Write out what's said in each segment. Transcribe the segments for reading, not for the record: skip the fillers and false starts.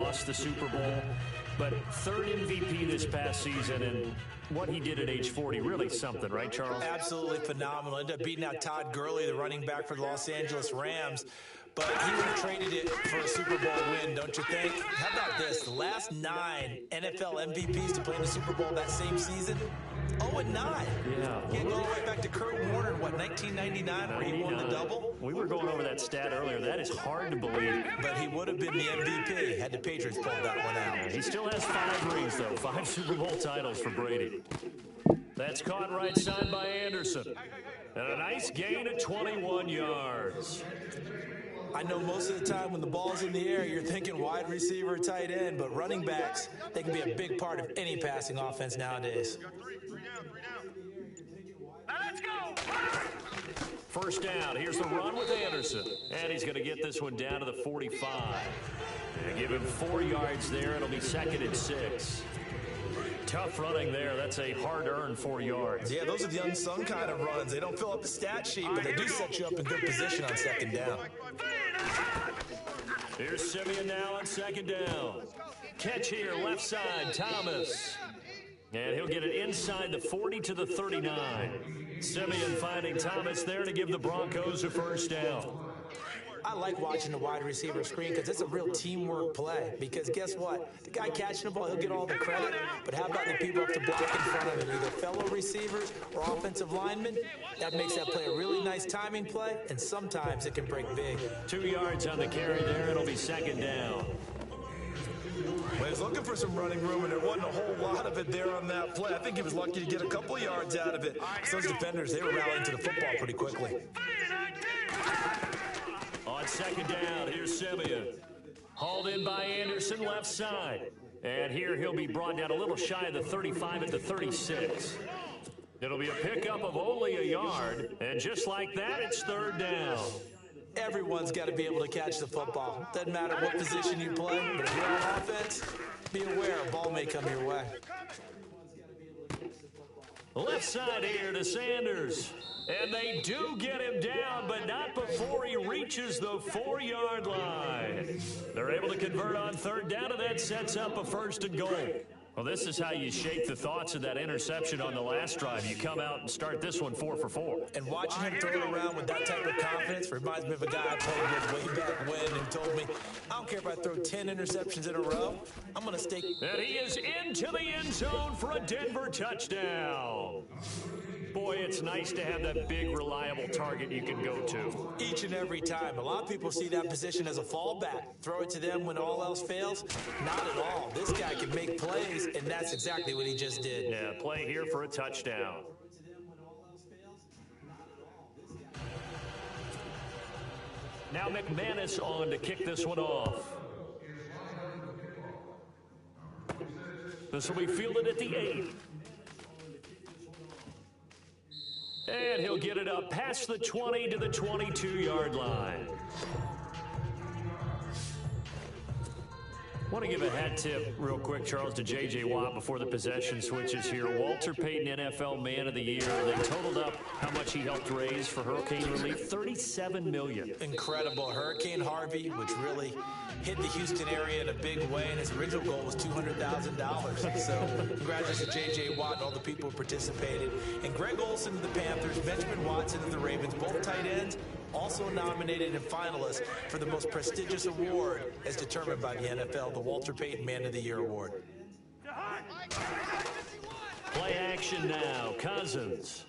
lost the Super Bowl. But third MVP this past season, and what he did at age 40, really something, right, Charles? Absolutely phenomenal. Ended up beating out Todd Gurley, the running back for the Los Angeles Rams. But he would have traded it for a Super Bowl win, don't you think? How about this? The last 9 NFL MVPs to play in the Super Bowl that same season, 0-9. Yeah. Can't go all the way back to Kurt Warner in, 1999, where he won the double? We were going over that stat earlier. That is hard to believe. But he would have been the MVP had the Patriots pulled that one out. He still has 5 rings, though. 5 Super Bowl titles for Brady. That's caught right side by Anderson. And a nice gain of 21 yards. I know most of the time when the ball's in the air, you're thinking wide receiver, tight end, but running backs, they can be a big part of any passing offense nowadays. Let's go! First down. Here's the run with Anderson. And he's going to get this one down to the 45. They give him 4 yards there. It'll be 2nd and 6. Tough running there. That's a hard-earned 4 yards. Yeah, those are the unsung kind of runs. They don't fill up the stat sheet, but they do set you up in good position on 2nd down. Here's Simeon now on 2nd down. Catch here, left side, Thomas. And he'll get it inside the 40 to the 39. Simeon finding Thomas there to give the Broncos a first down. I like watching the wide receiver screen because it's a real teamwork play. Because guess what? The guy catching the ball, he'll get all the credit. But how about the people up to block in front of him, either fellow receivers or offensive linemen? That makes that play a really nice timing play, and sometimes it can break big. 2 yards on the carry there. It'll be 2nd down. Well, he was looking for some running room, and there wasn't a whole lot of it there on that play. I think he was lucky to get a couple of yards out of it. Those defenders, they were rallying to the football pretty quickly. On 2nd down, here's Simeon. Hauled in by Anderson, left side. And here he'll be brought down a little shy of the 35 at the 36. It'll be a pickup of only a yard. And just like that, it's 3rd down. Everyone's got to be able to catch the football. Doesn't matter what position you play, but if you're on offense, be aware a ball may come your way. Left side here to Sanders. And they do get him down, but not before he reaches the 4-yard line. They're able to convert on 3rd down, and that sets up a 1st and goal. Well, this is how you shape the thoughts of that interception on the last drive. You come out and start this one 4 for 4. And watching him throw it around with that type of confidence reminds me of a guy I played with way back when who told me, I don't care if I throw 10 interceptions in a row, I'm going to stay. And he is into the end zone for a Denver touchdown. Boy, it's nice to have that big, reliable target you can go to. Each and every time. A lot of people see that position as a fallback. Throw it to them when all else fails. Not at all. This guy can make plays, and that's exactly what he just did. Yeah, play here for a touchdown. Now McManus on to kick this one off. This will be fielded at the 8. And he'll get it up past the 20 to the 22-yard line. I want to give a hat tip real quick, Charles, to J.J. Watt before the possession switches here. Walter Payton, NFL Man of the Year. They totaled up how much he helped raise for hurricane relief, $37 million. Incredible. Hurricane Harvey, which really hit the Houston area in a big way, and his original goal was $200,000. So congratulations to J.J. Watt and all the people who participated. And Greg Olsen of the Panthers, Benjamin Watson of the Ravens, both tight ends, also nominated and finalists for the most prestigious award as determined by the NFL, the Walter Payton Man of the Year Award. Play action now. Cousins.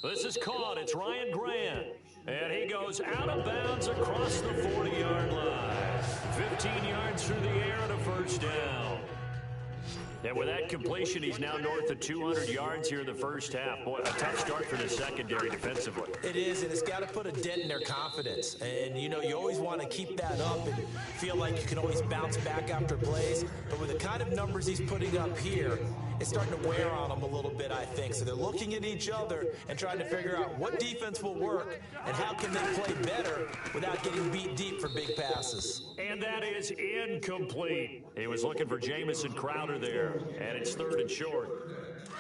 This is caught. It's Ryan Grant. And he goes out of bounds across the 40-yard line. 15 yards through the air and a first down. And with that completion, he's now north of 200 yards here in the first half. Boy, a tough start for the secondary defensively. It is, and it's got to put a dent in their confidence. And, you know, you always want to keep that up and feel like you can always bounce back after plays. But with the kind of numbers he's putting up here, is starting to wear on them a little bit, I think. So they're looking at each other and trying to figure out what defense will work and how can they play better without getting beat deep for big passes. And that is incomplete. He was looking for Jamison Crowder there, and it's 3rd and short.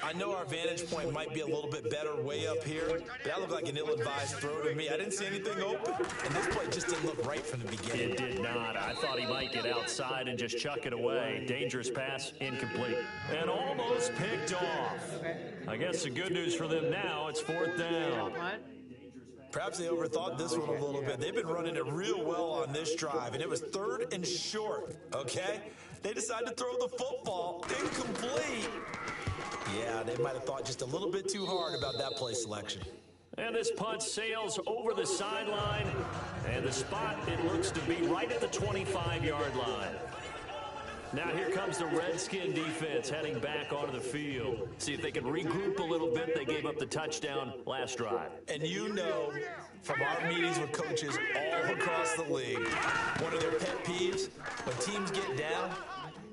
I know our vantage point might be a little bit better way up here, but that looked like an ill-advised throw to me. I didn't see anything open, and this play just didn't look right from the beginning. It did not. I thought he might get outside and just chuck it away. Dangerous pass, incomplete. And almost picked off. I guess the good news for them now, it's 4th down. Perhaps they overthought this one a little bit. They've been running it real well on this drive, and it was 3rd and short, okay? They decided to throw the football incomplete. Yeah, they might have thought just a little bit too hard about that play selection. And this punt sails over the sideline, and the spot, it looks to be right at the 25-yard line. Now here comes the Redskin defense heading back onto the field. See if they can regroup a little bit. They gave up the touchdown last drive. And you know from our meetings with coaches all across the league, one of their pet peeves, when teams get down,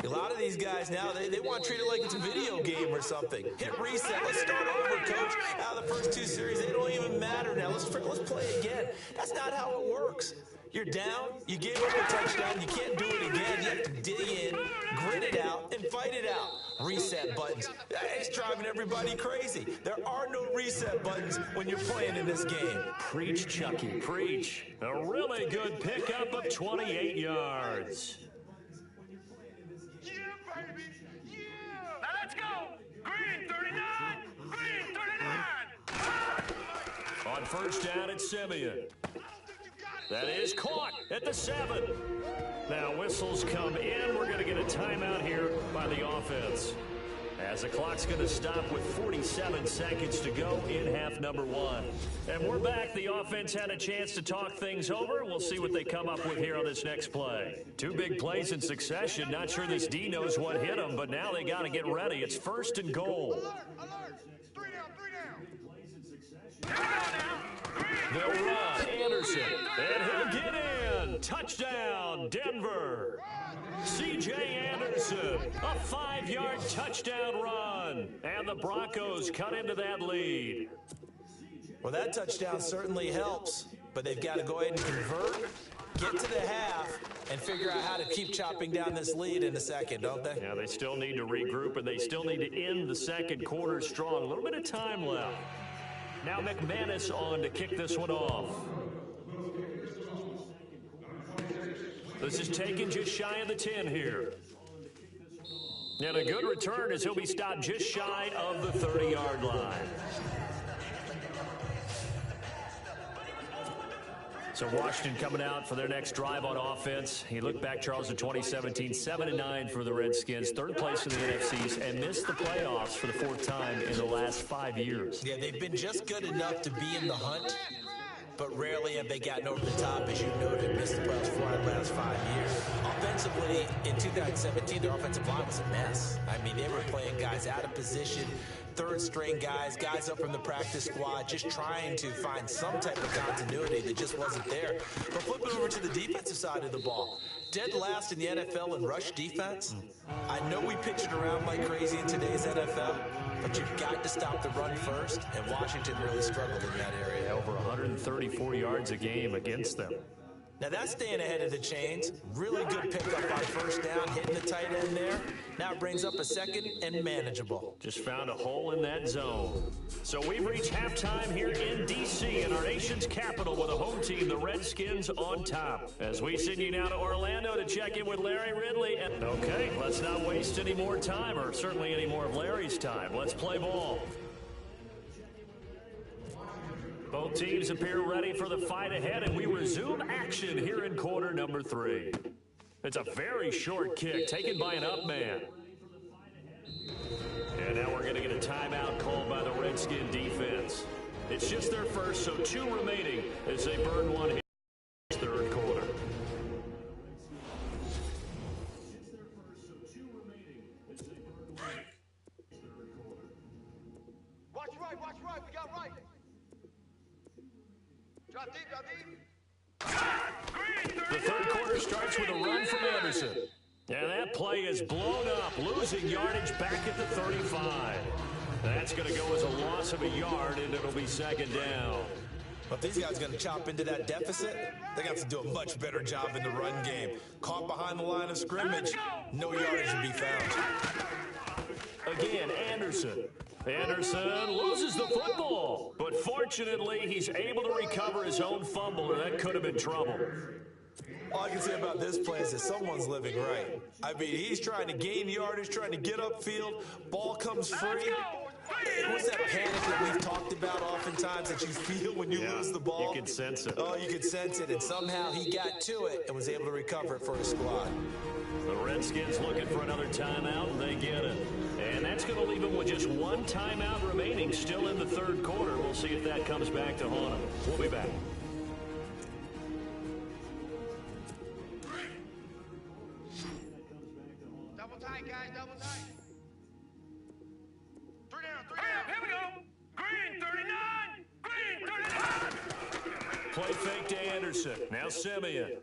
a lot of these guys now, they want to treat it like it's a video game or something. Hit reset. Let's start over, coach. Out of the first 2 series, they don't even matter now. Let's play again. That's not how it works. You're down. You gave up a touchdown. You can't do it again. You have to dig in, grit it out, and fight it out. Reset buttons. It's driving everybody crazy. There are no reset buttons when you're playing in this game. Preach, Chucky, preach. A really good pickup of 28 yards. Now let's go! Green 39! Green 39! On 1st down, it's Simeon. That is caught at the 7. Now whistles come in. We're going to get a timeout here by the offense, as the clock's going to stop with 47 seconds to go in half number 1. And we're back. The offense had a chance to talk things over. We'll see what they come up with here on this next play. 2 big plays in succession. Not sure this D knows what hit them, but now they got to get ready. It's 1st and goal. Alert! 3 down! They'll run. Anderson. And he'll get in. Touchdown, Denver. C.J. Anderson, a 5-yard touchdown run. And the Broncos cut into that lead. Well, that touchdown certainly helps, but they've got to go ahead and convert, get to the half, and figure out how to keep chopping down this lead in the second, don't they? Yeah, they still need to regroup, and they still need to end the second quarter strong. A little bit of time left. Now McManus on to kick this one off. This is taken just shy of the 10 here. And a good return as he'll be stopped just shy of the 30-yard line. So Washington coming out for their next drive on offense. He looked back, Charles, in 2017, 7-9 for the Redskins, 3rd place in the NFCs, and missed the playoffs for the 4th time in the last 5 years. Yeah, they've been just good enough to be in the hunt, but rarely have they gotten over the top, as you noted, missed the playoffs 4 out of the last 5 years. Offensively, in 2017, their offensive line was a mess. I mean, they were playing guys out of position, 3rd-string guys up from the practice squad, just trying to find some type of continuity that just wasn't there. But flipping over to the defensive side of the ball, dead last in the NFL in rush defense. I know we pitch it around like crazy in today's NFL, but you've got to stop the run first, and Washington really struggled in that area. Over 134 yards a game against them. Now that's staying ahead of the chains. Really good pickup on 1st down, hitting the tight end there. Now it brings up a 2nd and manageable. Just found a hole in that zone. So we've reached halftime here in D.C. in our nation's capital with a home team, the Redskins, on top. As we send you now to Orlando to check in with Larry Ridley. And okay, let's not waste any more time, or certainly any more of Larry's time. Let's play ball. Both teams appear ready for the fight ahead, and we resume action here in quarter number 3. It's a very short kick taken by an up man. And now we're going to get a timeout called by the Redskin defense. It's just their first, so 2 remaining as they burn one here in the 3rd quarter. Watch right, we got right. Drop deep. The 3rd quarter starts with a run from Anderson. And that play is blown up, losing yardage back at the 35. That's going to go as a loss of a yard, and it'll be second down. But if these guys are going to chop into that deficit, they're going to have to do a much better job in the run game. Caught behind the line of scrimmage, no yardage to be found. Again, Anderson. Anderson loses the football, but fortunately, he's able to recover his own fumble, and that could have been trouble. All I can say about this play is that someone's living right. I mean, he's trying to gain yardage, trying to get upfield. Ball comes free. What's that panic that we've talked about oftentimes that you feel when you lose the ball? You can sense it. Oh, you can sense it, and somehow he got to it and was able to recover it for his squad. The Redskins looking for another timeout, and they get it. And that's going to leave them with just one timeout remaining still in the third quarter. We'll see if that comes back to haunt them. We'll be back. Double tight, guys, double tight. Three down. Here we go. Green 39. Green 39. Play fake to Anderson. Now Simeon.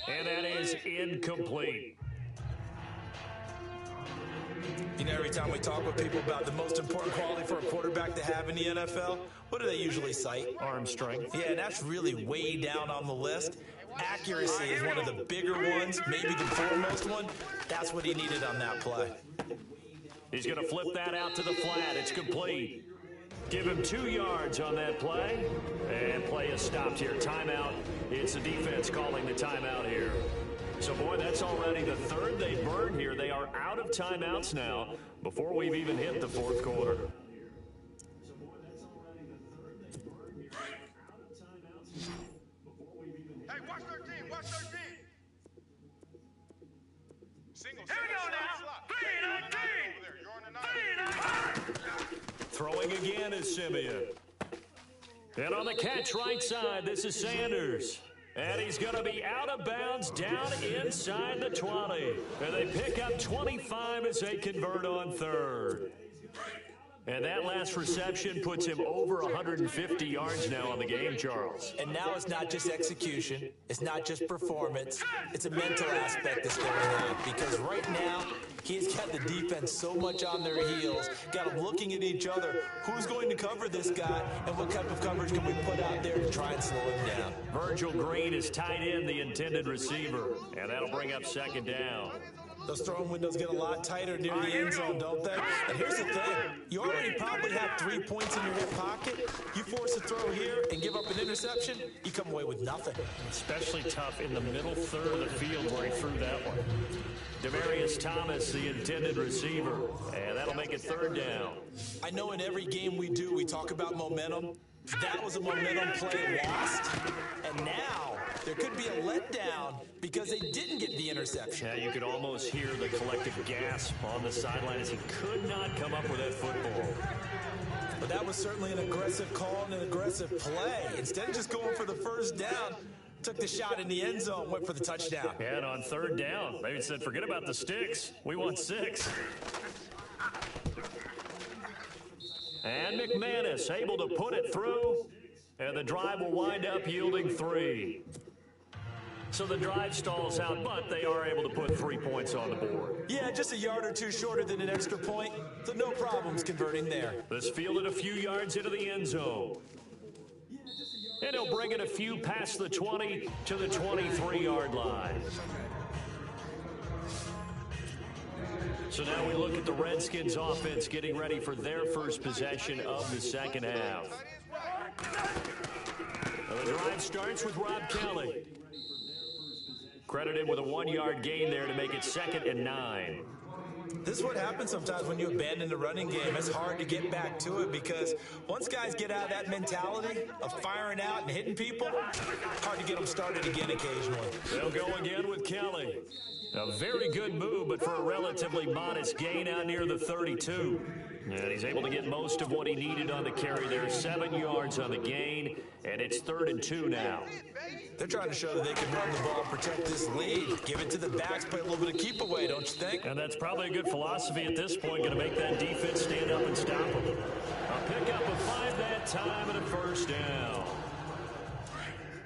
And that is incomplete. You know, every time we talk with people about the most important quality for a quarterback to have in the NFL, what do they usually cite? Arm strength. Yeah, and that's really way down on the list. Accuracy is one of the bigger ones, maybe the foremost one. That's what he needed on that play. He's going to flip that out to the flat. It's complete. Give him 2 yards on that play. And play is stopped here. Timeout. It's the defense calling the timeout here. So, boy, that's already the third they burned here. They are out of timeouts now before we've even hit the fourth quarter. Hey, watch 13, watch 13. Single. Here we go now. 3-19. Throwing again is Simeon. And on the catch right side, this is Sanders. And he's going to be out of bounds down inside the 20. And they pick up 25 as they convert on third. And that last reception puts him over 150 yards now on the game, Charles. And now it's not just execution. It's not just performance. It's a mental aspect that's going on. Because right now, he's got the defense so much on their heels, got them looking at each other. Who's going to cover this guy, and what type of coverage can we put out there to try and slow him down? Virgil Green is tight end, the intended receiver. And that'll bring up second down. Those throwing windows get a lot tighter near the end zone, don't they? And here's the thing. You already probably have 3 points in your hip pocket. You force a throw here and give up an interception, you come away with nothing. Especially tough in the middle third of the field where he threw that one. Demarius Thomas, the intended receiver. And that'll make it third down. I know in every game we do, we talk about momentum. That was a momentum play lost. And now there could be a letdown because they didn't get the interception. Yeah, you could almost hear the collective gasp on the sideline as he could not come up with that football. But that was certainly an aggressive call and an aggressive play. Instead of just going for the first down, took the shot in the end zone, went for the touchdown. Yeah, and on third down, they said, forget about the sticks. We want 6. And McManus able to put it through, and the drive will wind up yielding 3. So the drive stalls out, but they are able to put 3 points on the board. Yeah, just a yard or two shorter than an extra point, so no problems converting there. This fielded a few yards into the end zone. And he'll bring it a few past the 20 to the 23-yard line. So now we look at the Redskins offense getting ready for their first possession of the second half. The drive starts with Rob Kelly. Credited with a 1-yard gain there to make it 2nd and 9. This is what happens sometimes when you abandon the running game. It's hard to get back to it because once guys get out of that mentality of firing out and hitting people, hard to get them started again occasionally. They'll go again with Kelly. A very good move, but for a relatively modest gain out near the 32. And he's able to get most of what he needed on the carry there. 7 yards on the gain, and it's 3rd and 2 now. They're trying to show that they can run the ball, protect this lead, give it to the backs, play a little bit of keep away, don't you think? And that's probably a good philosophy at this point, going to make that defense stand up and stop them. A pickup of 5 that time and a first down.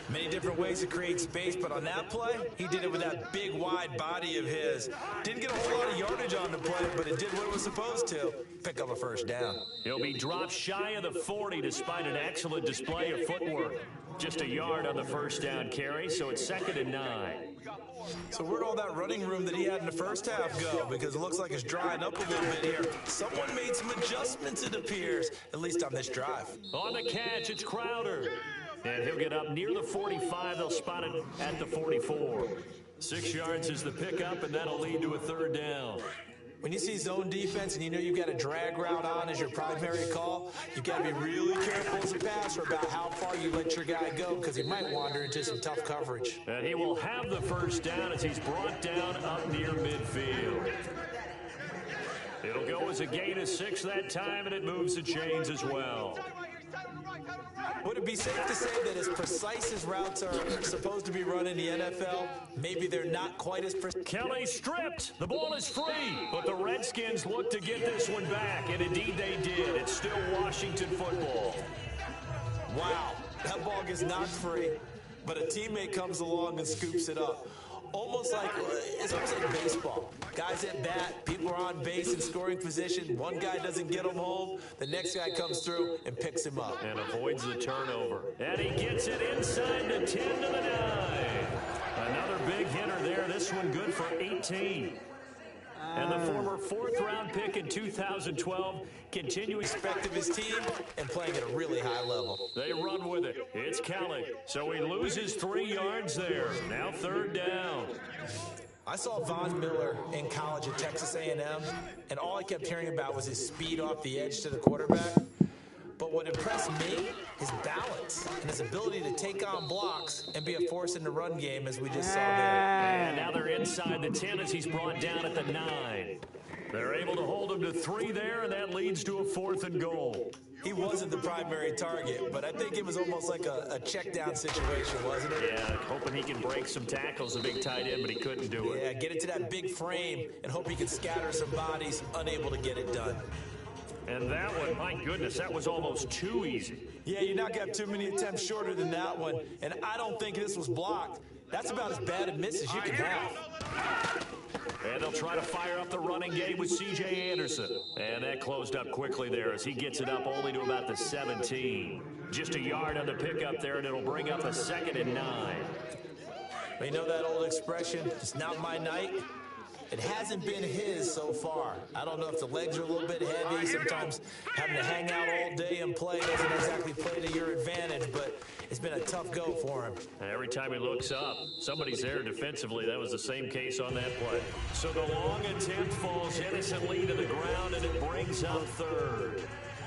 Many different ways to create space, but on that play, he did it with that big, wide body of his. Didn't get a whole lot of yardage on the play, but it did what it was supposed to. Pick up a first down. He'll be dropped shy of the 40 despite an excellent display of footwork. Just a yard on the first down carry, so it's 2nd and 9. So where'd all that running room that he had in the first half go? Because it looks like it's drying up a little bit here. Someone made some adjustments, it appears, at least on this drive. On the catch, it's Crowder. And he'll get up near the 45. They'll spot it at the 44. 6 yards is the pickup, and that'll lead to a 3rd down. When you see zone defense and you know you've got a drag route on as your primary call, you've got to be really careful as a passer about how far you let your guy go because he might wander into some tough coverage. And he will have the first down as he's brought down up near midfield. It'll go as a gain of 6 that time, and it moves the chains as well. Would it be safe to say that as precise as routes are supposed to be run in the NFL, maybe they're not quite as precise? Kelly stripped. The ball is free, but the Redskins look to get this one back, and indeed they did. It's still Washington football. Wow, that ball gets knocked free, but a teammate comes along and scoops it up. It's almost like baseball. Guys at bat, people are on base in scoring position. One guy doesn't get him home. The next guy comes through and picks him up. And avoids the turnover. And he gets it inside the 10 to the 9. Another big hitter there. This one good for 18. And the former 4th-round pick in 2012 continuing respect of his team and playing at a really high level. They run with it. It's Kelly. So he loses 3 yards there. Now 3rd down. I saw Von Miller in college at Texas A&M, and all I kept hearing about was his speed off the edge to the quarterback. But what impressed me, his balance and his ability to take on blocks and be a force in the run game, as we just saw there. And now they're inside the 10 as he's brought down at the 9. They're able to hold him to 3 there, and that leads to a 4th and goal. He wasn't the primary target, but I think it was almost like a check down situation, wasn't it? Yeah, hoping he can break some tackles, a big tight end, but he couldn't do it. Yeah, get it to that big frame and hope he could scatter some bodies, unable to get it done. And that one, my goodness, that was almost too easy. Yeah, you knock out too many attempts shorter than that one, and I don't think this was blocked. That's about as bad a miss as you can have. And they'll try to fire up the running game with C.J. Anderson. And that closed up quickly there as he gets it up only to about the 17. Just a yard on the pickup there, and it'll bring up a 2nd and 9. You know that old expression, it's not my night? It hasn't been his so far. I don't know if the legs are a little bit heavy. Sometimes having to hang out all day and play doesn't exactly play to your advantage, but it's been a tough go for him. Every time he looks up, somebody's there defensively. That was the same case on that play. So the long attempt falls innocently to the ground, and it brings up 3rd.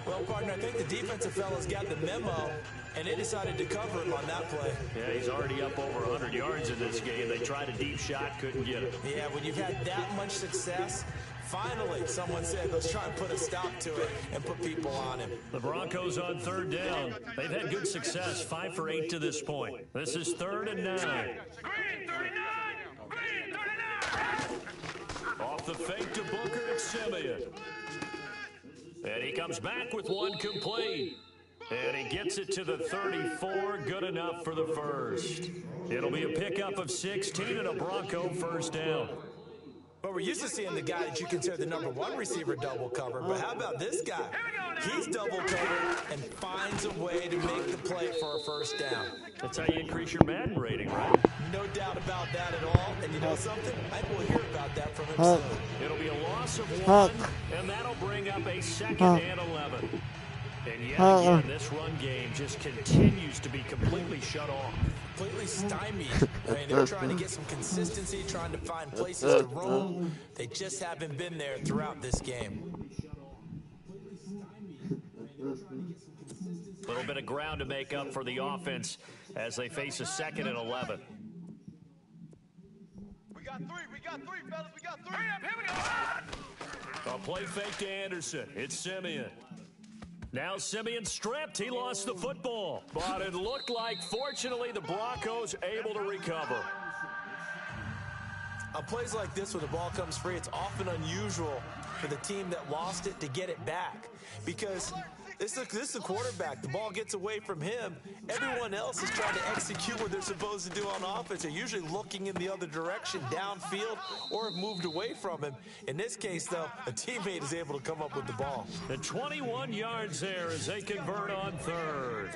Well, partner, I think the defensive fellas got the memo, and they decided to cover him on that play. Yeah, he's already up over 100 yards in this game. They tried a deep shot, couldn't get it. Yeah, when you've had that much success, finally someone said, let's try and put a stop to it and put people on him. The Broncos on 3rd down. They've had good success, 5 for 8 to this point. This is 3rd and 9. Green 39! Green 39! Off the fake to Booker, it's Simeon. And he comes back with one complete. And he gets it to the 34, good enough for the first. It'll be a pickup of 16 and a Bronco first down. But we're used to seeing the guy that you consider the number 1 receiver double covered. But how about this guy? He's double covered and finds a way to make the play for a first down. That's how you increase your Madden rating, right? No doubt about that at all. And you know something? I think we'll hear about that from him soon. It'll be a loss of 1, and that'll bring up a 2nd and 11. And yet again, this run game just continues to be completely shut off. Completely stymied. I mean, they're trying to get some consistency, trying to find places to roam. They just haven't been there throughout this game. A little bit of ground to make up for the offense as they face a 2nd and 11. We got three, fellas, we got 3. Hurry up, here we go! A play fake to Anderson. It's Simeon. Now Simeon stripped. He lost the football. But it looked like, fortunately, the Broncos able to recover. On plays like this where the ball comes free, it's often unusual for the team that lost it to get it back. Because This is the quarterback. The ball gets away from him. Everyone else is trying to execute what they're supposed to do on offense. They're usually looking in the other direction, downfield, or have moved away from him. In this case, though, a teammate is able to come up with the ball. The 21 yards there as they convert on third.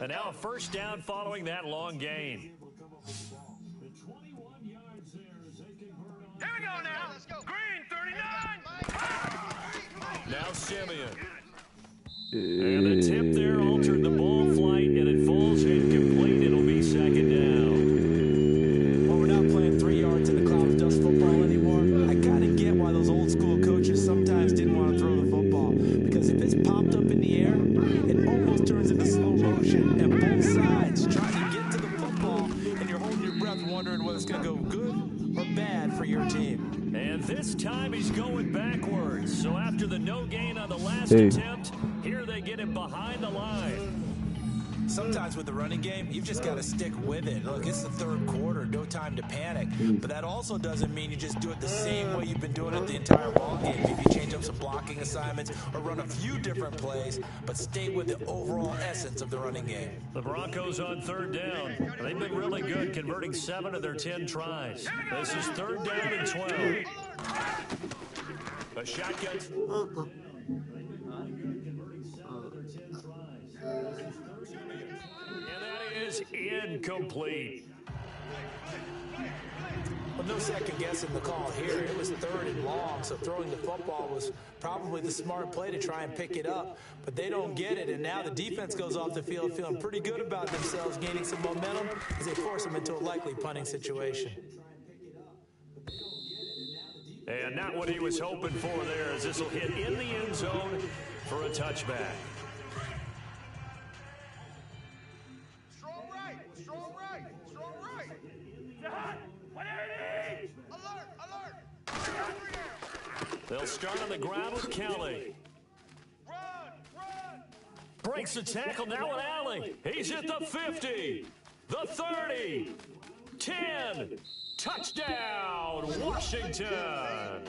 And now a first down following that long gain. Here we go now. Let's go. Green, 39. Now Simeon. And the tip there altered the ball flight, and it falls incomplete. It'll be second down. Well, we're not playing 3 yards in the cloud of dust football anymore. I kind of get why those old school coaches sometimes didn't want to throw the football. Because if it's popped up in the air, it almost turns into slow motion. And both sides trying to get to the football, and you're holding your breath wondering whether it's going to go good or bad for your team. And this time he's going backwards. So after the no gain on the last attempt, here they get him behind the line. Sometimes with the running game, you've just got to stick with it. Look, it's the third quarter, no time to panic. But that also doesn't mean you just do it the same way you've been doing it the entire ball game. Maybe you change up some blocking assignments or run a few different plays, but stay with the overall essence of the running game. The Broncos on third down. They've been really good, converting 7 of their 10 tries. This is third down and 12. A shotgun. And that is incomplete. Well, no second guessing the call here. It was third and long, so throwing the football was probably the smart play to try and pick it up. But they don't get it, and now the defense goes off the field feeling pretty good about themselves, gaining some momentum as they force them into a likely punting situation. And not what he was hoping for there, as this will hit in the end zone for a touchback. Strong right. Strong right. Strong right. Alert. Alert. They'll start on the ground with Kelly. Run. Breaks the tackle, now an alley. He's at the 50, the 30, 10. Touchdown, Washington.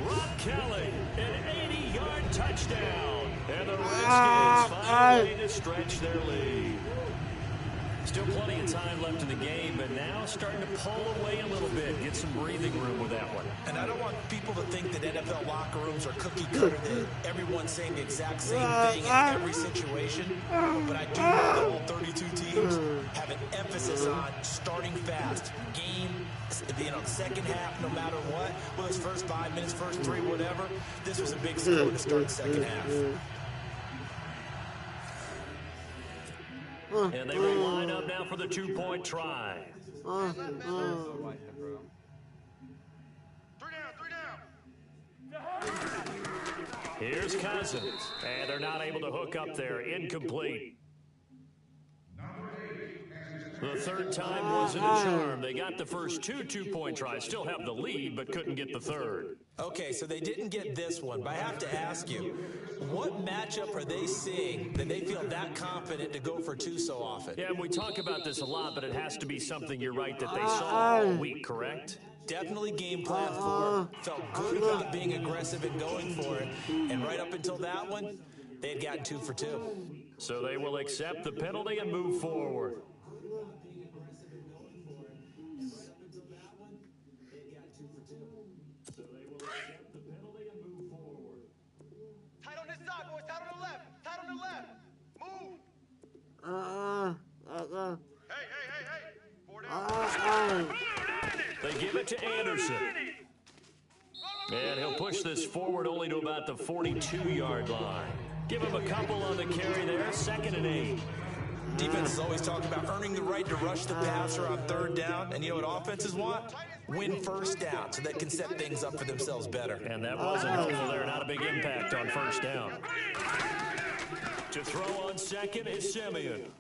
Rob Kelly, an 80-yard touchdown. And the Redskins find a way to stretch their lead. Still plenty of time left in the game, but now starting to pull away a little bit, get some breathing room with that one. And I don't want people to think that NFL locker rooms are cookie cutter, that everyone's saying the exact same thing in every situation. But I do know that all 32 teams have an emphasis on starting fast. Game, second half, no matter what. Whether it's first 5 minutes, first 3, whatever. This was a big score to start the second half. And they will line up now for the 2-point try. 3 down. Here's Cousins. And they're not able to hook up there. Incomplete. The third time wasn't a charm. They got the first 2 2-point tries. Still have the lead, but couldn't get the third. Okay, so they didn't get this one, but I have to ask you, what matchup are they seeing that they feel that confident to go for 2 so often? Yeah, and we talk about this a lot, but it has to be something, you're right, that they saw all week, correct? Definitely game plan for it. Felt good about being aggressive and going for it. And right up until that one, they had gotten 2 for 2. So they will accept the penalty and move forward. Tight on this side, boys. Tight on the left. Tight on the left. Move. Hey. 4 down. They give it to Anderson. And he'll push this forward only to about the 42-yard line. Give him a couple on the carry there, 2nd and 8. Defense is always talking about earning the right to rush the passer on third down. And you know what offenses want? Win first down so they can set things up for themselves better. And that wasn't helpful there. Not a big impact on first down. To throw on second is Simeon.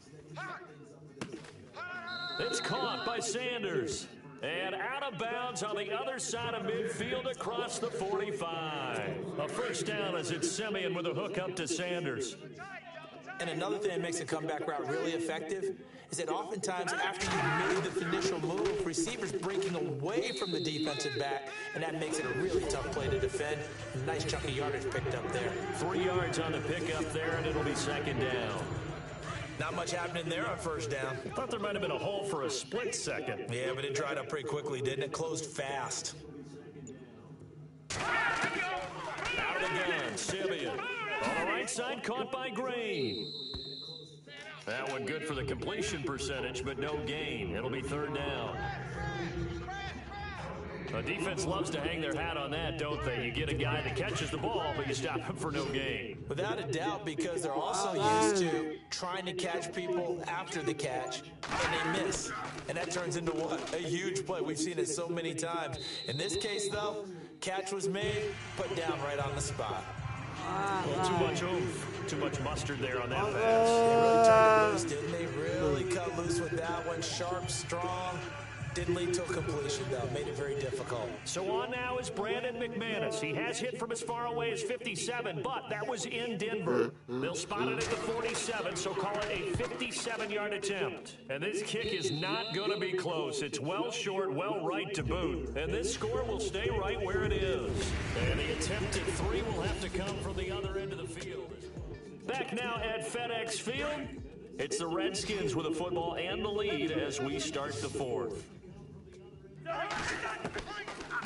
It's caught by Sanders. And out of bounds on the other side of midfield across the 45. A first down as it's Simeon with a hook up to Sanders. And another thing that makes a comeback route really effective is that oftentimes after you've made the initial move for receivers breaking away from the defensive back, and that makes it a really tough play to defend. Nice chunk of yardage picked up there. 3 yards on the pickup there, and it'll be second down. Not much happening there on first down. Thought there might have been a hole for a split second. Yeah, but it dried up pretty quickly, didn't it? Closed fast. Out again, Simeon. On the right side, caught by Green. That one good for the completion percentage, but no gain. It'll be third down. The defense loves to hang their hat on that, don't they? You get a guy that catches the ball, but you stop him for no gain. Without a doubt, because they're also used to trying to catch people after the catch, and they miss. And that turns into what? A huge play. We've seen it so many times. In this case, though, catch was made, put down right on the spot. Well, too much oomph, too much mustard there on that pass. They really turned it loose, didn't they? Really cut loose with that one. Sharp, strong. Didn't lead to a completion, though. Made it very difficult. So on now is Brandon McManus. He has hit from as far away as 57, but that was in Denver. They'll spot it at the 47, so call it a 57-yard attempt. And this kick is not going to be close. It's well short, well right to boot. And this score will stay right where it is. And the attempted 3 will have to come from the other end of the field. Back now at FedEx Field, it's the Redskins with the football and the lead as we start the fourth.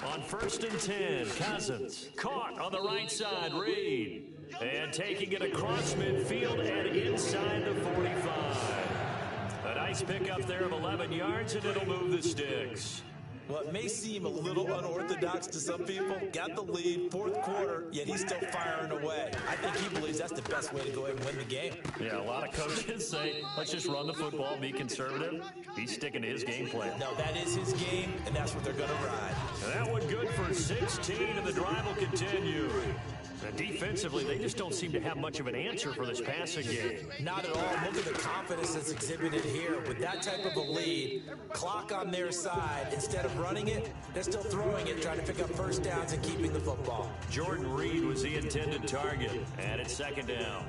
On 1st and 10, Cousins caught on the right side, Reed. And taking it across midfield and inside the 45. A nice pickup there of 11 yards, and it'll move the sticks. What may seem a little unorthodox to some people, got the lead, fourth quarter, yet he's still firing away. I think he believes that's the best way to go ahead and win the game. Yeah, a lot of coaches say, let's just run the football, be conservative. He's sticking to his game plan. No, that is his game, and that's what they're going to ride. And that one good for 16, and the drive will continue. And defensively, they just don't seem to have much of an answer for this passing game. Not at all. Look at the confidence that's exhibited here. With that type of a lead, clock on their side, instead of running it, they're still throwing it, trying to pick up first downs and keeping the football. Jordan Reed was the intended target, and it's second down.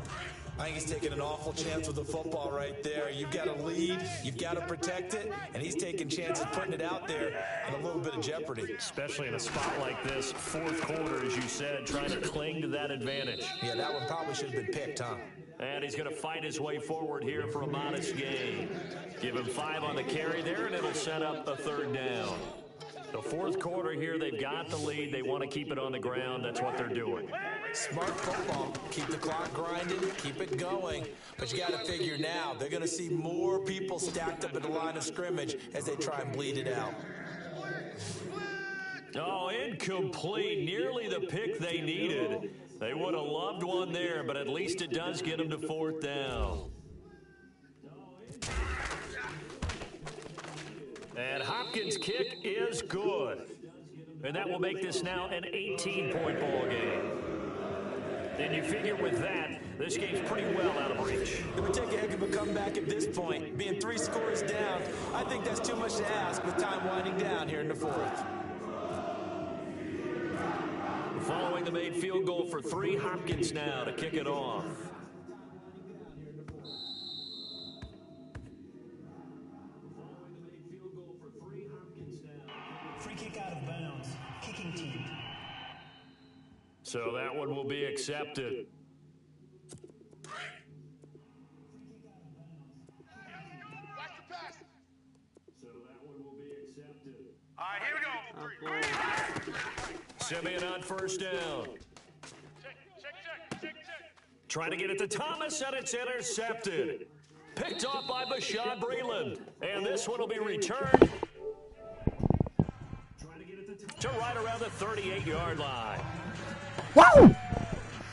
I think he's taking an awful chance with the football right there. You've got a lead, you've got to protect it, and he's taking chances putting it out there in a little bit of jeopardy. Especially in a spot like this, fourth quarter, as you said, trying to cling to that advantage. Yeah, that one probably should have been picked, huh? And he's going to fight his way forward here for a modest gain. Give him 5 on the carry there, and it'll set up a third down. The fourth quarter here, they've got the lead. They want to keep it on the ground. That's what they're doing. Smart football. Keep the clock grinding. Keep it going. But you got to figure now, they're going to see more people stacked up at the line of scrimmage as they try and bleed it out. Oh, incomplete. Nearly the pick they needed. They would have loved one there, but at least it does get them to fourth down. And Hopkins' kick is good. And that will make this now an 18-point ball game. And you figure with that, this game's pretty well out of reach. It would take a heck of a comeback at this point. Being 3 scores down, I think that's too much to ask with time winding down here in the fourth. Following the made field goal for 3, Hopkins now to kick it off. Free kick out of bounds. Kicking team. So that one will be accepted. Watch the pass. So that one will be accepted. All right, here we go. Simeon on first down. Check. Trying to get it to Thomas, and it's intercepted. Picked off by Bashaud Breeland. And this one will be returned to right around the 38-yard line. Wow!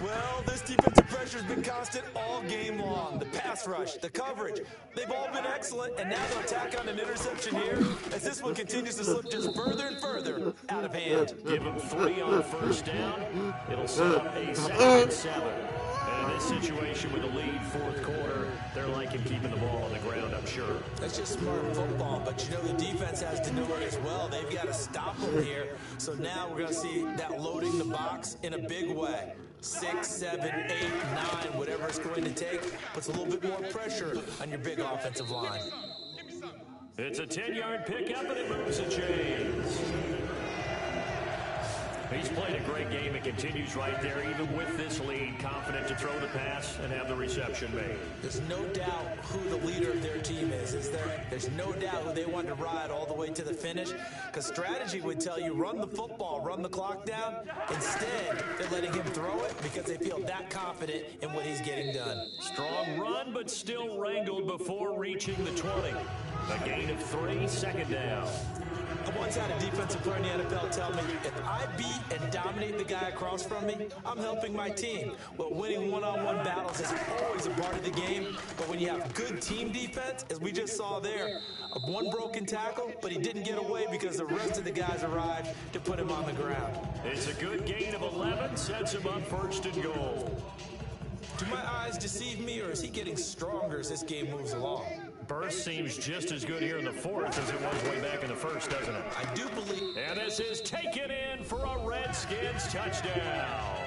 Well, this defensive pressure's been constant all game long. The pass rush, the coverage, they've all been excellent, and now they'll tack on an interception here as this one continues to slip just further and further out of hand. Give them 3 on first down. It'll set up a 2nd and 7. And in this situation with the lead fourth quarter, they're liking keeping the ball on the ground, I'm sure. That's just smart football, but you know the defense has to know it as well. They've got to stop them here. So now we're going to see that loading the box in a big way. 6, 7, 8, 9, whatever it's going to take, puts a little bit more pressure on your big offensive line. Give me some. It's a 10-yard pickup, and it moves the chains. He's played a great game and continues right there, even with this lead, confident to throw the pass and have the reception made. There's no doubt who the leader of their team is there? There's no doubt who they want to ride all the way to the finish, because strategy would tell you run the football, run the clock down. Instead, they're letting him throw it because they feel that confident in what he's getting done. Strong run, but still wrangled before reaching the 20. A gain of 3, second down. I once had a defensive player in the NFL tell me, if I beat and dominate the guy across from me, I'm helping my team. Well, winning one-on-one battles is always a part of the game, but when you have good team defense, as we just saw there, one broken tackle, but he didn't get away because the rest of the guys arrived to put him on the ground. It's a good gain of 11, sets him up first and goal. Do my eyes deceive me, or is he getting stronger as this game moves along? Burst seems just as good here in the fourth as it was way back in the first, doesn't it? I do believe. And this is taken in for a Redskins touchdown.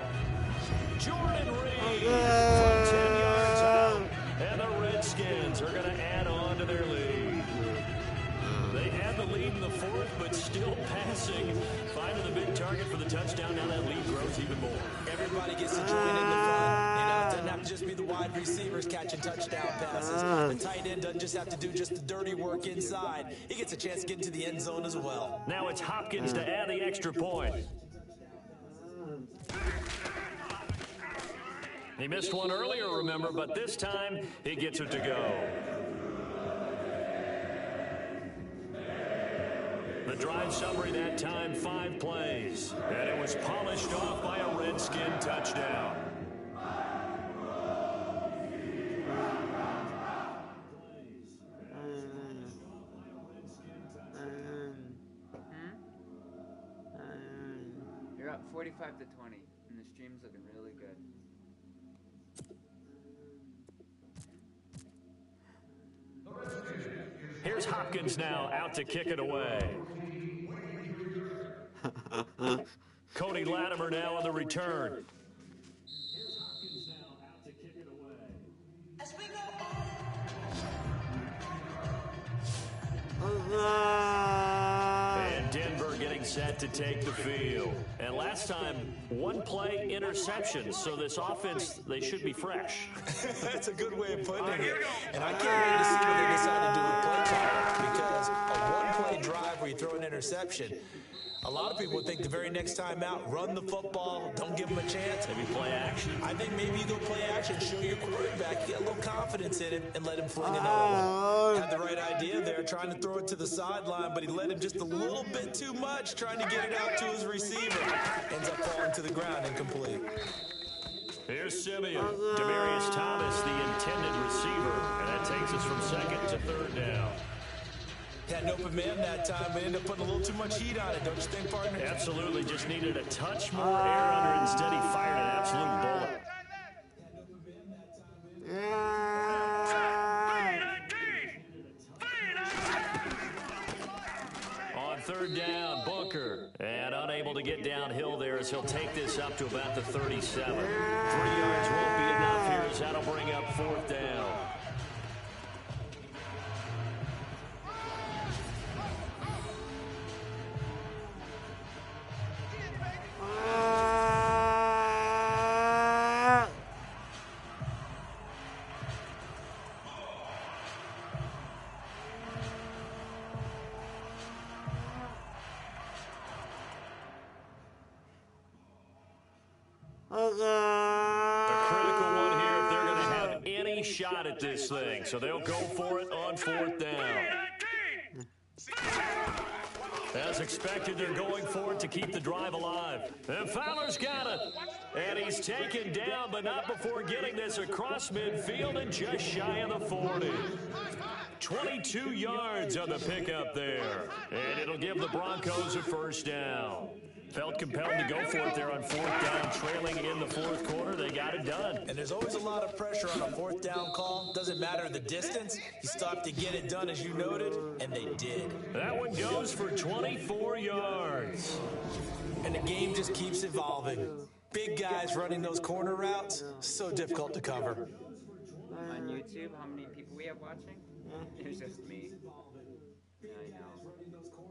Jordan Reed from 10 yards out. And the Redskins are going to add on to their lead. They had the lead in the fourth, but still passing. Finding the big target for the touchdown. Now that lead grows even more. Everybody gets to join in the fun. It doesn't have to just be the wide receivers catching touchdown passes. The tight end doesn't just have to do just the dirty work inside. He gets a chance to get into the end zone as well. Now it's Hopkins to add the extra point. He missed one earlier, remember, but this time he gets it to go. The drive summary that time, 5 plays. And it was polished off by a Redskin touchdown. You're up 45 to 20, and the stream's looking really good. Here's Hopkins now out to kick it away. Cody Latimer now on the return. And Denver getting set to take the field. And last time, one play interception. So this offense, they should be fresh. That's a good way of putting it. And I can't wait to see what they decide to do with play call, because a one-play drive where you throw an interception, a lot of people would think the very next time out, run the football, don't give them a chance. Maybe play action. I think maybe you go play action, show your quarterback, get a little confidence in him, and let him fling another one. Had the right idea there, trying to throw it to the sideline, but he let him just a little bit too much, trying to get it out to his receiver. Ends up falling to the ground incomplete. Here's Simeon. Demarius Thomas, the intended receiver. And that takes us from second to third down. Had an open man that time, but ended up putting a little too much heat on it, don't you think, partner? Absolutely. Just needed a touch more air under it. Instead, he fired an absolute bullet. On third down, Booker. And unable to get downhill there as he'll take this up to about the 37. 3 yards won't be enough here as that'll bring up fourth down. Shot at this thing, so they'll go for it on fourth down. As expected, they're going for it to keep the drive alive. And Fowler's got it. And he's taken down, but not before getting this across midfield and just shy of the 40. 22 yards on the pickup there. And it'll give the Broncos a first down. Felt compelled to go for it there on fourth down, trailing in the fourth quarter. They got it done. And there's always a lot of pressure on a fourth down call. Doesn't matter the distance. You stop to get it done, as you noted, and they did. That one goes for 24 yards. And the game just keeps evolving. Big guys running those corner routes, so difficult to cover. On YouTube, how many people we have watching? It's just me. Yeah, I know.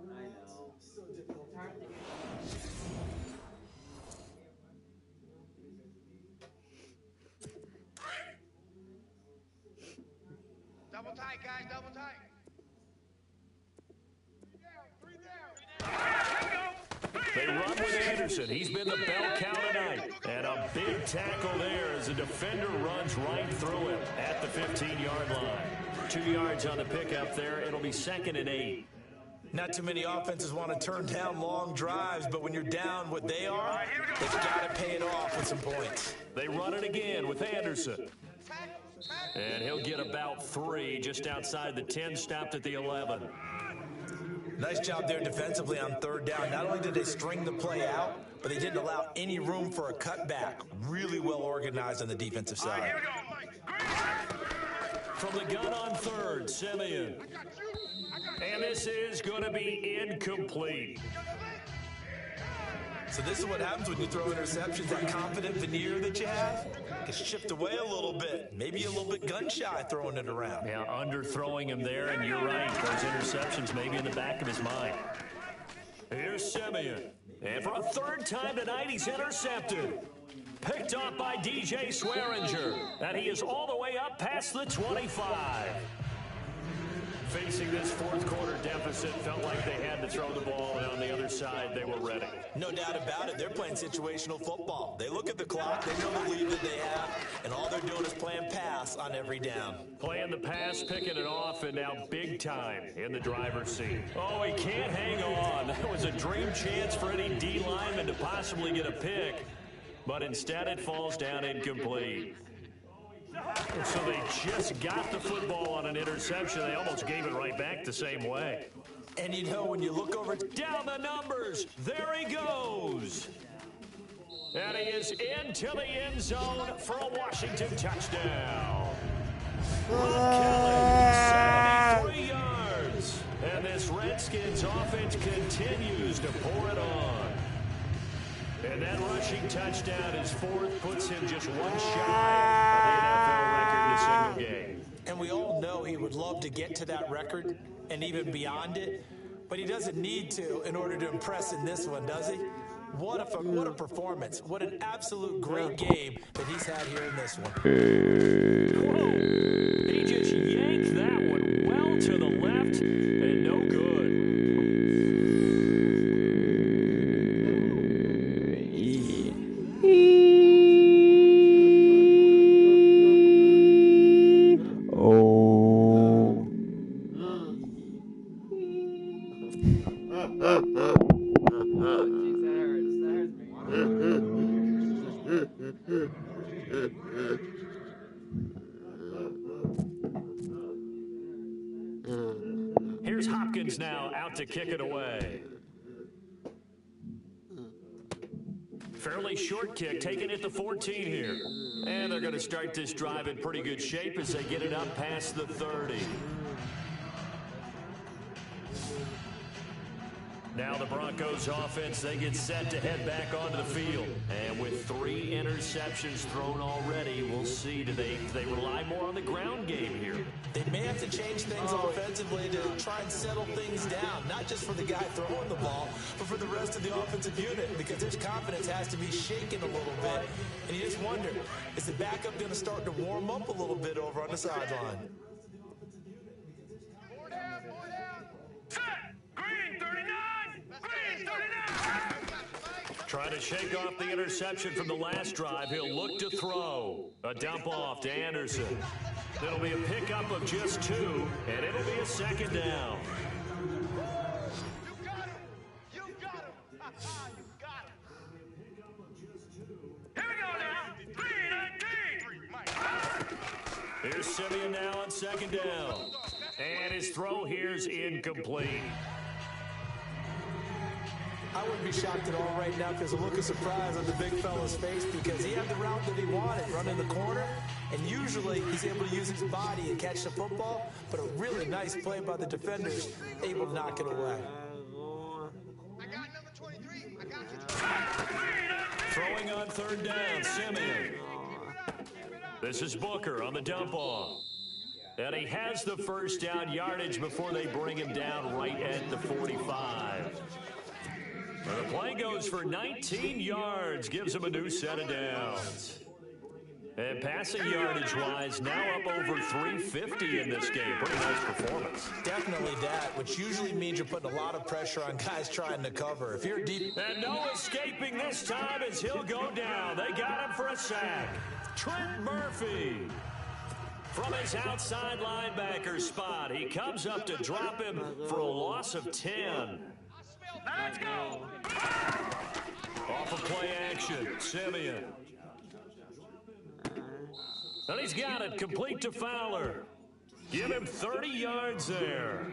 I know. It's hard to get. Double tight, guys, double tight. They run with Anderson. He's been the bell cow tonight. And a big tackle there as the defender runs right through him at the 15-yard line. 2 yards on the pickup there. It'll be 2nd and 8. Not too many offenses want to turn down long drives, but when you're down what they are, they've got to pay it off with some points. They run it again with Anderson. And he'll get about 3 just outside the 10, stopped at the 11. Nice job there defensively on 3rd down. Not only did they string the play out, but they didn't allow any room for a cutback. Really well organized on the defensive side. From the gun on 3rd, Simeon. And this is going to be incomplete. So this is what happens when you throw interceptions. That confident veneer that you have gets chipped away a little bit. Maybe a little bit gun-shy throwing it around. Yeah, underthrowing him there, and you're right. Those interceptions maybe in the back of his mind. Here's Simeon. And for a 3rd time tonight, he's intercepted. Picked off by DJ Swearinger. And he is all the way up past the 25. Facing this 4th quarter deficit, felt like they had to throw the ball, and on the other side, they were ready. No doubt about it. They're playing situational football. They look at the clock, they know the lead that they have, and all they're doing is playing pass on every down. Playing the pass, picking it off, and now big time in the driver's seat. Oh, he can't hang on. That was a dream chance for any D lineman to possibly get a pick, but instead it falls down incomplete. So they just got the football on an interception. They almost gave it right back the same way. And you know, when you look over down the numbers, there he goes. And he is into the end zone for a Washington touchdown. Rob Kelly, 73 yards. And this Redskins offense continues to pour it on. And that rushing touchdown, his 4th, puts him just 1 shy of the NFL record in a single game. And we all know he would love to get to that record and even beyond it, but he doesn't need to in order to impress in this one, does he? What a performance. What an absolute great game that he's had here in this one. He just yanked that one well to the left and no good. Here's Hopkins now out to kick it away. Fairly short kick, taken at the 14 here. And they're going to start this drive in pretty good shape as they get it up past the 30. Now the Broncos offense, they get set to head back onto the field. And with 3 interceptions thrown already, we'll see, do they rely more on the ground game here? They may have to change things offensively to try and settle things down, not just for the guy throwing the ball, but for the rest of the offensive unit, because his confidence has to be shaken a little bit. And you just wonder, is the backup going to start to warm up a little bit over on the sideline? Trying to shake off the interception from the last drive. He'll look to throw. A dump off to Anderson. It'll be a pickup of just 2, and it'll be a 2nd down. You got him! You got him! You got him! Here we go now! 3-19! Here's Simeon now on 2nd down. And his throw here's incomplete. I wouldn't be shocked at all right now because a look of surprise on the big fella's face, because he had the route that he wanted, running the corner, and usually he's able to use his body and catch the football, but a really nice play by the defenders, able to knock it away. I got number 23. I got you. Throwing on 3rd down, Simeon. This is Booker on the dump off. And he has the first down yardage before they bring him down right at the 45. Well, the play goes for 19 yards, gives him a new set of downs. And passing yardage-wise, now up over 350 in this game. Pretty nice performance. Definitely that, which usually means you're putting a lot of pressure on guys trying to cover. If you're deep... And no escaping this time as he'll go down. They got him for a sack. Trent Murphy. From his outside linebacker spot, he comes up to drop him for a loss of 10. Let's go! Off of play action, Simeon. And he's got it, complete to Fowler. Give him 30 yards there.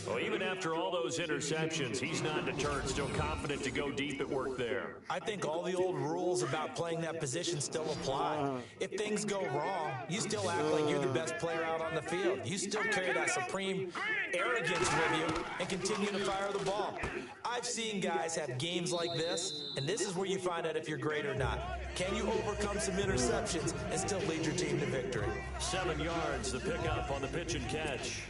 Well, even after all those interceptions, he's not deterred, still confident to go deep at work there. I think all the old rules about playing that position still apply. If things go wrong, you still act like you're the best player out on the field. You still carry that supreme arrogance with you and continue to fire the ball. I've seen guys have games like this, and this is where you find out if you're great or not. Can you overcome some interceptions and still lead your team to victory? 7 yards, the pickup on the pitch and catch.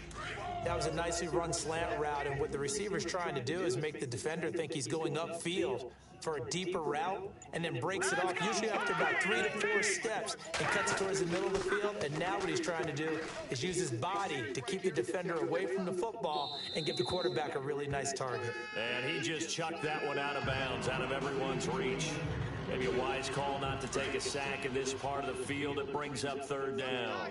That was a nicely run slant route, and what the receiver's trying to do is make the defender think he's going upfield for a deeper route, and then breaks it off, usually after about 3 to 4 steps, and cuts towards the middle of the field. And now what he's trying to do is use his body to keep the defender away from the football and give the quarterback a really nice target. And he just chucked that one out of bounds, out of everyone's reach. Maybe a wise call not to take a sack in this part of the field. It brings up third down.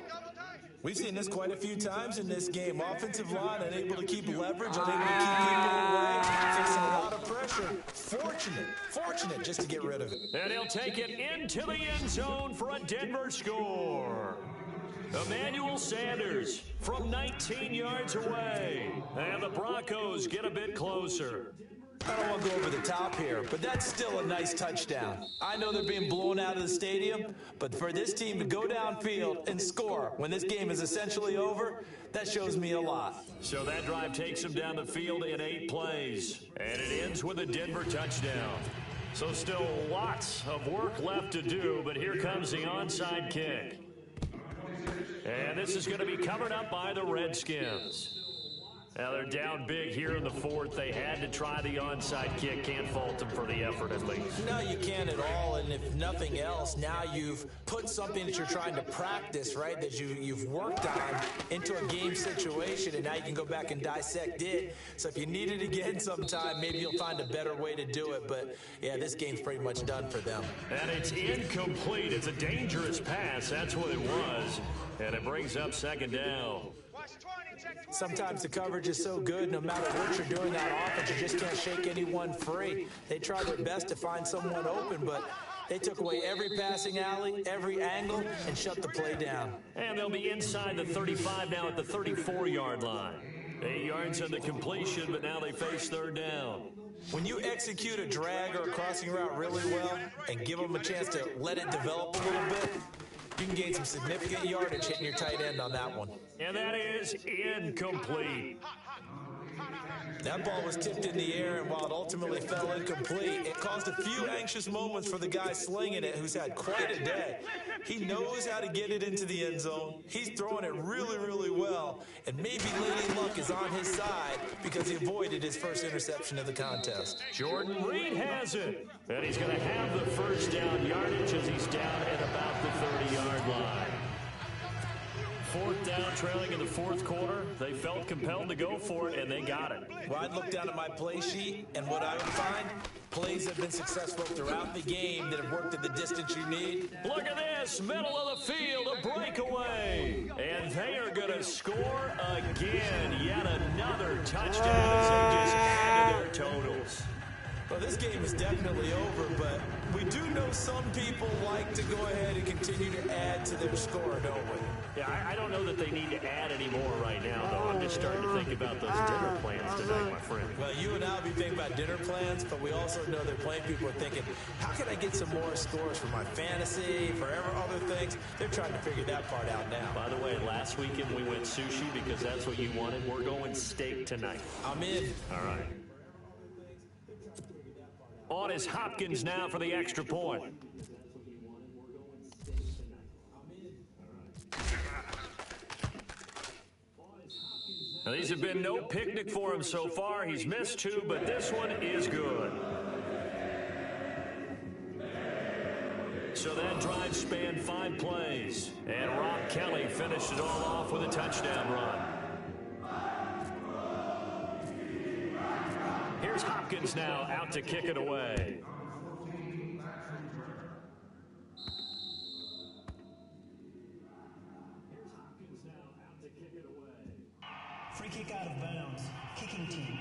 We've seen this quite a few times in this game. Offensive line unable to keep leverage, unable to keep people away, facing a lot of pressure. Fortunate just to get rid of it. And he'll take it into the end zone for a Denver score. Emmanuel Sanders from 19 yards away. And the Broncos get a bit closer. I don't want to go over the top here, but that's still a nice touchdown. I know they're being blown out of the stadium, but for this team to go downfield and score when this game is essentially over, that shows me a lot. So that drive takes them down the field in 8 plays, and it ends with a Denver touchdown. So still lots of work left to do, but here comes the onside kick. And this is going to be covered up by the Redskins. Now they're down big here in the fourth. They had to try the onside kick. Can't fault them for the effort at least. No, you can't at all. And if nothing else, now you've put something that you're trying to practice, right, that you've worked on into a game situation, and now you can go back and dissect it. So if you need it again sometime, maybe you'll find a better way to do it. But, yeah, this game's pretty much done for them. And it's incomplete. It's a dangerous pass. That's what it was. And it brings up second down. Sometimes the coverage is so good, no matter what you're doing that offense, you just can't shake anyone free. They try their best to find someone open, but they took away every passing alley, every angle, and shut the play down. And they'll be inside the 35 now at the 34-yard line. 8 yards on the completion, but now they face third down. When you execute a drag or a crossing route really well and give them a chance to let it develop a little bit, you can gain some significant yardage hitting your tight end on that one. And that is incomplete. That ball was tipped in the air, and while it ultimately fell incomplete, it caused a few anxious moments for the guy slinging it, who's had quite a day. He knows how to get it into the end zone. He's throwing it really, really well, and maybe Lady Luck is on his side because he avoided his first interception of the contest. Jordan Reed has it, and he's going to have the first down yardage as he's down at about the 30-yard line. Fourth down, trailing in the fourth quarter. They felt compelled to go for it, and they got it. Well, I'd look down at my play sheet, and what I would find, plays have been successful throughout the game that have worked at the distance you need. Look at this, middle of the field, a breakaway. And they are going to score again. Yet another touchdown as they just add to their totals. Well, this game is definitely over, but we do know some people like to go ahead and continue to add to their score, don't we? Yeah, I don't know that they need to add any more right now, though. I'm just starting to think about those dinner plans tonight, my friend. Well, you and I will be thinking about dinner plans, but we also know that plenty of people are thinking, how can I get some more scores for my fantasy, for other things? They're trying to figure that part out now. By the way, last weekend we went sushi because that's what you wanted. We're going steak tonight. I'm in. All right. On is Hopkins now for the extra point. Now, these have been no picnic for him so far. He's missed 2, but this one is good. So that drive spanned 5 plays, and Rob Kelly finished it all off with a touchdown run. Here's Hopkins now out to kick it away. Free kick out of bounds. Kicking team.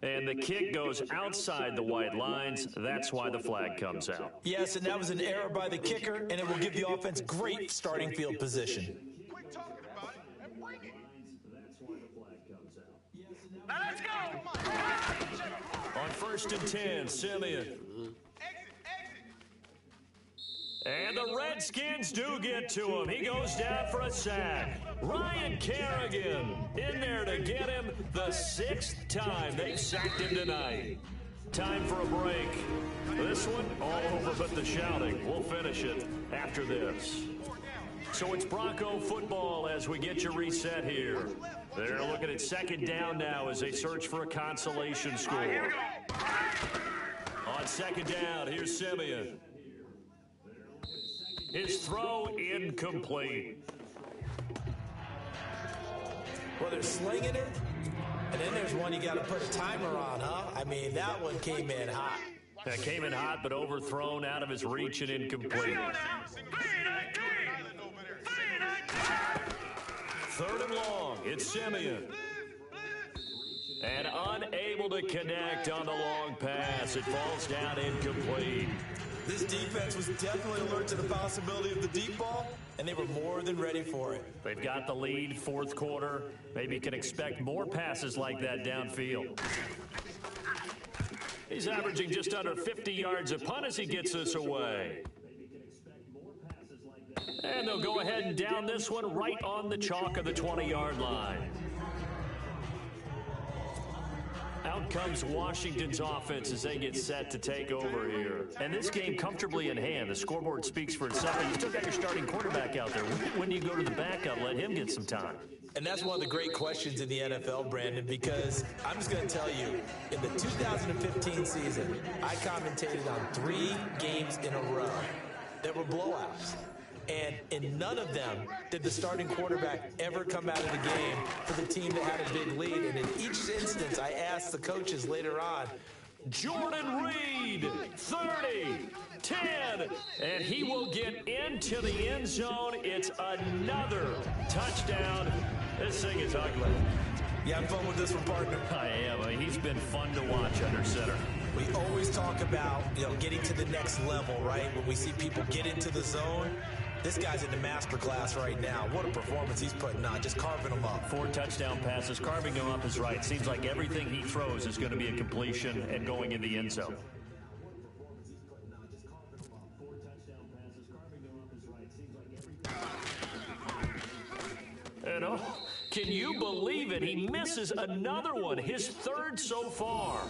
And the kick goes outside the white lines. That's why the flag comes out. Yes, and that was an error by the kicker, and it will give the offense great starting field position. Quit talking about it and bring it. That's why the flag comes out. Now let's go. On 1st and 10, Simeon. And the Redskins do get to him. He goes down for a sack. Ryan Kerrigan in there to get him the 6th time they've sacked him tonight. Time for a break. This one all over but the shouting. We'll finish it after this. So it's Bronco football as we get you reset here. They're looking at 2nd down now as they search for a consolation score. On 2nd down, here's Simeon. His throw incomplete. Well, they're slinging it, and then there's one you got to put a timer on, huh? I mean, that one came in hot. That came in hot, but overthrown out of his reach and incomplete. 3rd and long, it's Simeon. And unable to connect on the long pass. It falls down incomplete. This defense was definitely alert to the possibility of the deep ball, and they were more than ready for it. They've got the lead, 4th quarter. Maybe you can expect more passes like that downfield. He's averaging just under 50 yards a punt as he gets this away. And they'll go ahead and down this one right on the chalk of the 20-yard line. Out comes Washington's offense as they get set to take over here. And this game comfortably in hand. The scoreboard speaks for itself. You still got your starting quarterback out there. When do you go to the backup? Let him get some time. And that's one of the great questions in the NFL, Brandon, because I'm just going to tell you, in the 2015 season, I commentated on 3 games in a row that were blowouts. And in none of them did the starting quarterback ever come out of the game for the team that had a big lead. And in each instance, I asked the coaches later on, Jordan Reed, 30, 10, and he will get into the end zone. It's another touchdown. This thing is ugly. you having fun with this one, partner? I am. I mean, he's been fun to watch under center. We always talk about, getting to the next level, right? When we see people get into the zone, this guy's in the master class right now. What a performance he's putting on, just carving them up. 4 touchdown passes. Carving them up is right. Seems like everything he throws is going to be a completion and going in the end zone. And can you believe it? He misses another one, his 3rd so far.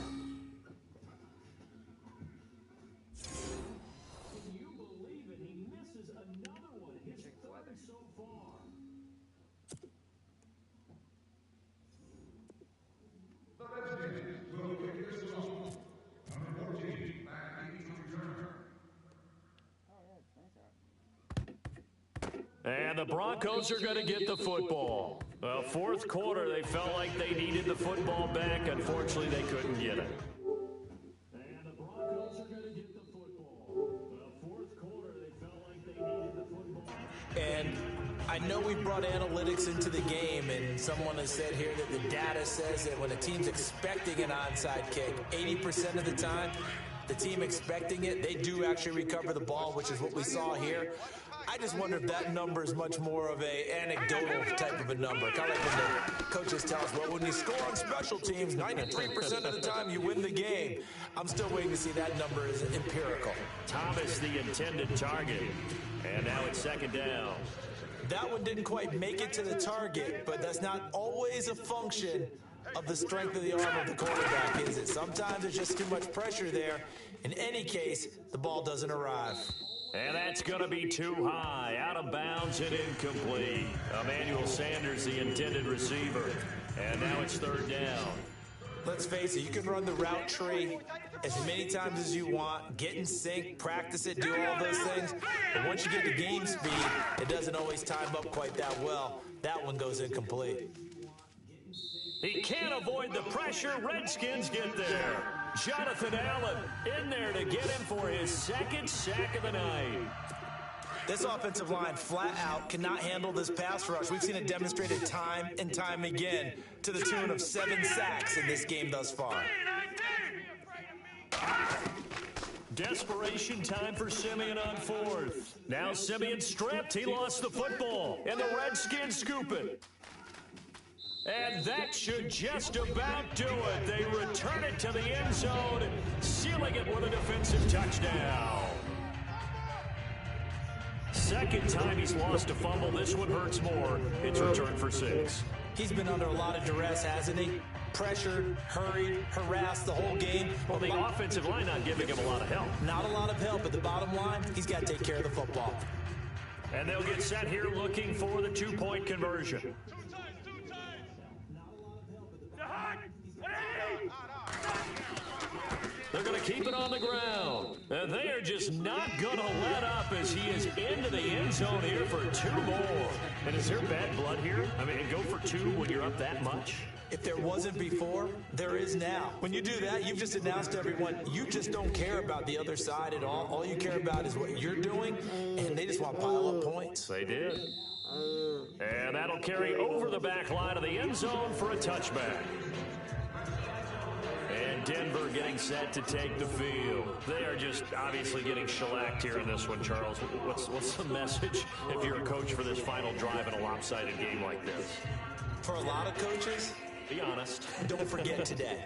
And the Broncos are going to get the football. Well, 4th quarter, they felt like they needed the football back. Unfortunately, they couldn't get it. And the Broncos are going to get the football. Well, 4th quarter, they felt like they needed the football. And I know we brought analytics into the game, and someone has said here that the data says that when a team's expecting an onside kick, 80% of the time, the team expecting it, they do actually recover the ball, which is what we saw here. I just wonder if that number is much more of a anecdotal type of a number. Kind of like when the coaches tell us, well, when you score on special teams, 93% of the time you win the game. I'm still waiting to see that number is empirical. Thomas, the intended target. And now it's 2nd down. That one didn't quite make it to the target, but that's not always a function of the strength of the arm of the quarterback, is it? Sometimes there's just too much pressure there. In any case, the ball doesn't arrive. And that's going to be too high, out of bounds and incomplete. Emmanuel Sanders, the intended receiver. And now it's third down. Let's face it, you can run the route tree as many times as you want, get in sync, practice it, do all those things. But once you get to game speed, it doesn't always time up quite that well. That one goes incomplete. He can't avoid the pressure. Redskins get there. Jonathan Allen in there to get him for his second sack of the night. This offensive line flat out cannot handle this pass rush. We've seen it demonstrated time and time again to the tune of 7 sacks in this game thus far. Desperation time for Simeon on fourth. Now Simeon stripped. He lost the football. And the Redskins scoop it. And that should just about do it. They return it to the end zone, sealing it with a defensive touchdown. Second time he's lost a fumble. This one hurts more. It's returned for 6. He's been under a lot of duress, hasn't he? Pressured, hurried, harassed the whole game. Well, the offensive line not giving him a lot of help. Not a lot of help, but the bottom line, he's got to take care of the football. And they'll get set here looking for the 2-point conversion. They're going to keep it on the ground. And they are just not going to let up as he is into the end zone here for 2 more. And is there bad blood here? I mean, go for 2 when you're up that much? If there wasn't before, there is now. When you do that, you've just announced to everyone, you just don't care about the other side at all. All you care about is what you're doing, and they just want to pile up points. They did. And that'll carry over the back line of the end zone for a touchback. And Denver getting set to take the field. They are just obviously getting shellacked here in this one, Charles. What's the message if you're a coach for this final drive in a lopsided game like this? For a lot of coaches, be honest. Don't forget today.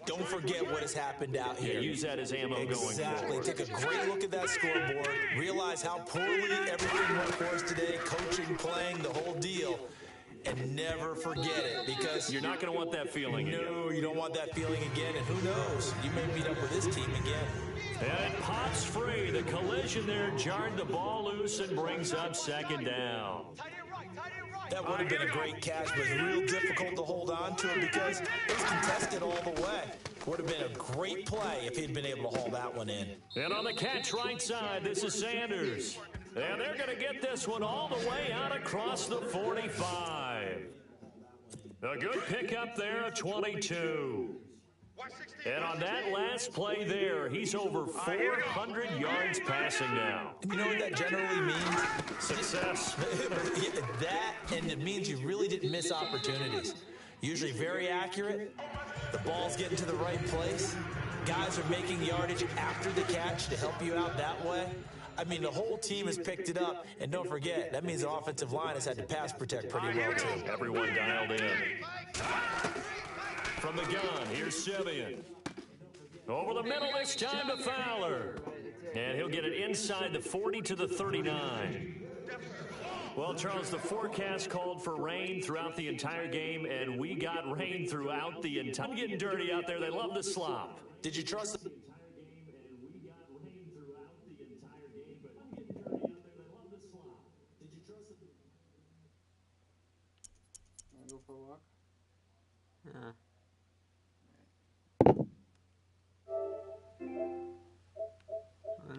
Don't forget what has happened out here. Yeah, use that as ammo going forward. Exactly. Take a great look at that scoreboard. Realize how poorly everything went for us today. Coaching, playing, the whole deal. And never forget it, because you're not going to want that feeling again. No, you don't want that feeling again, and who knows? You may meet up with this team again. And it pops free. The collision there jarred the ball loose and brings up second down. That would have been a great catch, but it's real difficult to hold on to it because it was contested all the way. Would have been a great play if he'd been able to haul that one in. And on the catch right side, this is Sanders. And they're going to get this one all the way out across the 45. A good pickup there of 22. And on that last play there, he's over 400 yards passing now. You know what that generally means? Success. That, and it means you really didn't miss opportunities. Usually very accurate. The ball's getting to the right place. Guys are making yardage after the catch to help you out that way. I mean, the whole team has picked it up, and don't forget, that means the offensive line has had to pass protect pretty well, too. Everyone dialed in. From the gun, here's Simeon. Over the middle this time to Fowler. And he'll get it inside the 40 to the 39. Well, Charles, the forecast called for rain throughout the entire game, and we got rain throughout the entire game. Getting dirty out there. They love the slop. Did you trust the... Wanna go for a walk? Yeah.